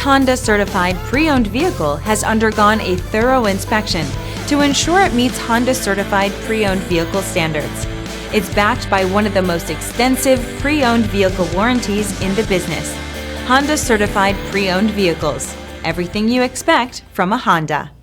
Honda Certified Pre-Owned vehicle has undergone a thorough inspection to ensure it meets Honda Certified Pre-Owned vehicle standards. It's backed by one of the most extensive pre-owned vehicle warranties in the business. Honda Certified Pre-Owned vehicles. Everything you expect from a Honda.